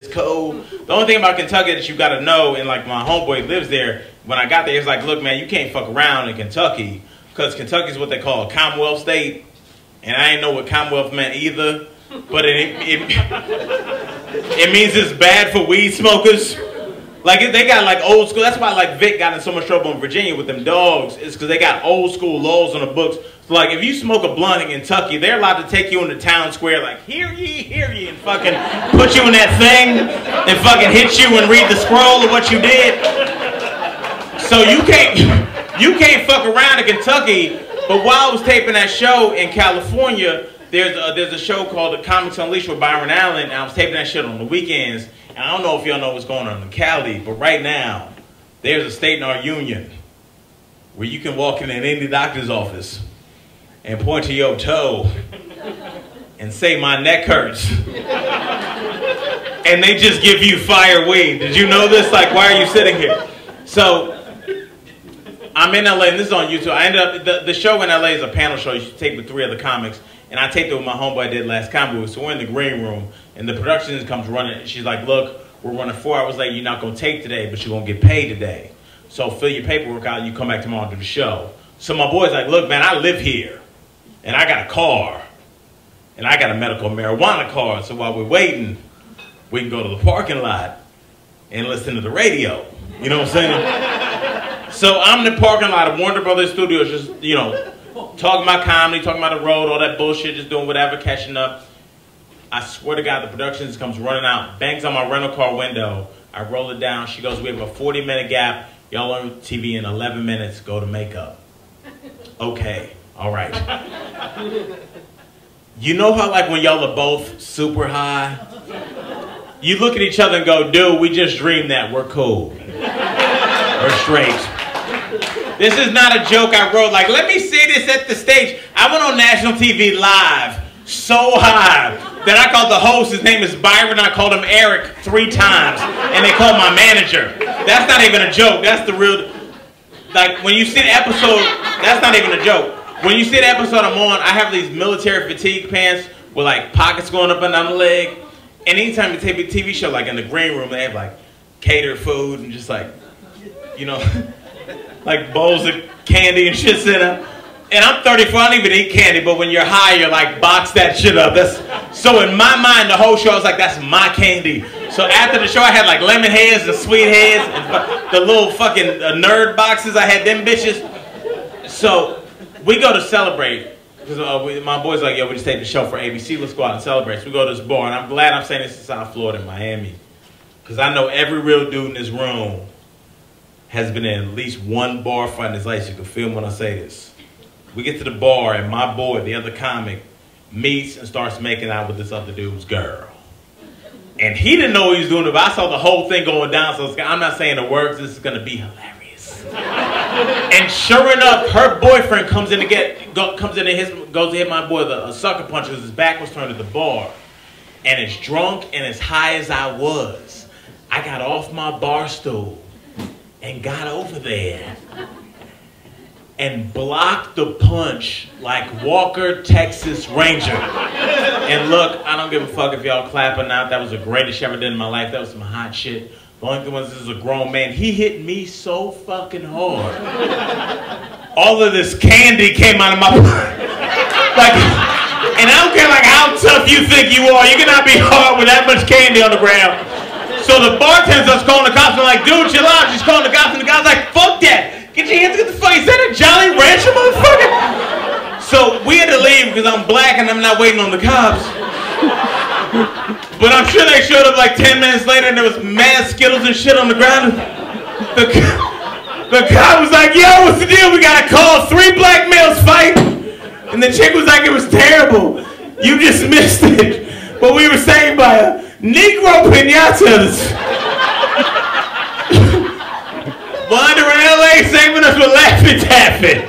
It's cold. The only thing about Kentucky that you gotta know, and like my homeboy lives there, when I got there, he's like, look, man, you can't fuck around in Kentucky, because Kentucky's what they call a Commonwealth state, and I didn't know what Commonwealth meant either, but it means it's bad for weed smokers. Like, they got like old school, that's why like Vic got in so much trouble in Virginia with them dogs, is because they got old school laws on the books. So like, if you smoke a blunt in Kentucky, they're allowed to take you into town square like, hear ye, and fucking put you in that thing, and fucking hit you and read the scroll of what you did. So you can't fuck around in Kentucky. But while I was taping that show in California, there's a show called The Comics Unleashed with Byron Allen, and I was taping that shit on the weekends. And I don't know if y'all know what's going on in Cali, but right now, there's a state in our union where you can walk in any doctor's office and point to your toe and say, my neck hurts. And they just give you fire weed. Did you know this? Like, why are you sitting here? So, I'm in LA, and this is on YouTube. I ended up, the show in LA is a panel show. You should tape with 3 other comics. And I taped it with my homeboy I did last comic book. So we're in the green room, and the production comes running. She's like, look, we're running 4 hours late. You're not going to tape today, but you're going to get paid today. So fill your paperwork out, and you come back tomorrow and do the show. So my boy's like, look, man, I live here, and I got a car, and I got a medical marijuana card. So while we're waiting, we can go to the parking lot and listen to the radio. You know what I'm saying? So I'm in the parking lot of Warner Brothers Studios, just, you know, talking about comedy, talking about the road, all that bullshit, just doing whatever, catching up. I swear to God, the production comes running out, bangs on my rental car window. I roll it down. She goes, we have a 40-minute gap. Y'all on TV in 11 minutes. Go to makeup. Okay. All right. You know how like when y'all are both super high, you look at each other and go, dude, we just dreamed that. We're cool. We're straight. This is not a joke I wrote. Like, let me see this at the stage. I went on national TV live, so high, that I called the host, his name is Byron, I called him Eric 3 times, and they called my manager. That's not even a joke. That's the real, like, when you see the episode, that's not even a joke. When you see the episode I'm on, I have these military fatigue pants with, like, pockets going up and down the leg. And anytime you take a TV show, like in the green room, they have, like, catered food and just, like, you know, like bowls of candy and shit set up. And I'm 34, I don't even eat candy, but when you're high, you're like, box that shit up. So in my mind, the whole show, I was like, that's my candy. So after the show, I had like lemon heads and sweet heads and the little fucking nerd boxes, I had them bitches. So we go to celebrate, because my boy's like, yo, we just taped the show for ABC, let's go out and celebrate. So we go to this bar, and I'm glad I'm saying this in South Florida, in Miami, because I know every real dude in this room has been in at least one bar fight in his life. You can feel me when I say this. We get to the bar, and my boy, the other comic, meets and starts making out with this other dude's girl. And he didn't know what he was doing, but I saw the whole thing going down, so I'm not saying the words, this is going to be hilarious. And sure enough, her boyfriend comes in to goes to hit my boy a sucker punch because his back was turned to the bar. And as drunk and as high as I was, I got off my bar stool and got over there and blocked the punch like Walker, Texas Ranger. And look, I don't give a fuck if y'all clap or not. That was the greatest shit I ever did in my life. That was some hot shit. The only thing was, this is a grown man. He hit me so fucking hard. All of this candy came out of my like, and I don't care like how tough you think you are. You cannot be hard with that much candy on the ground. So the bartender starts calling the cops. I'm like, dude, chill out. She's calling the cops. And the guy's like, fuck that. Get your hands, get the fuck. Is that a Jolly Rancher, motherfucker? So we had to leave because I'm black and I'm not waiting on the cops. But I'm sure they showed up like 10 minutes later and there was mad Skittles and shit on the ground. The cop was like, yo, what's the deal? We got a call. 3 black males fight. And the chick was like, it was terrible. You just missed it. But we were saved by a Negro pinatas. Wandering LA, saving us with Laffy Taffy.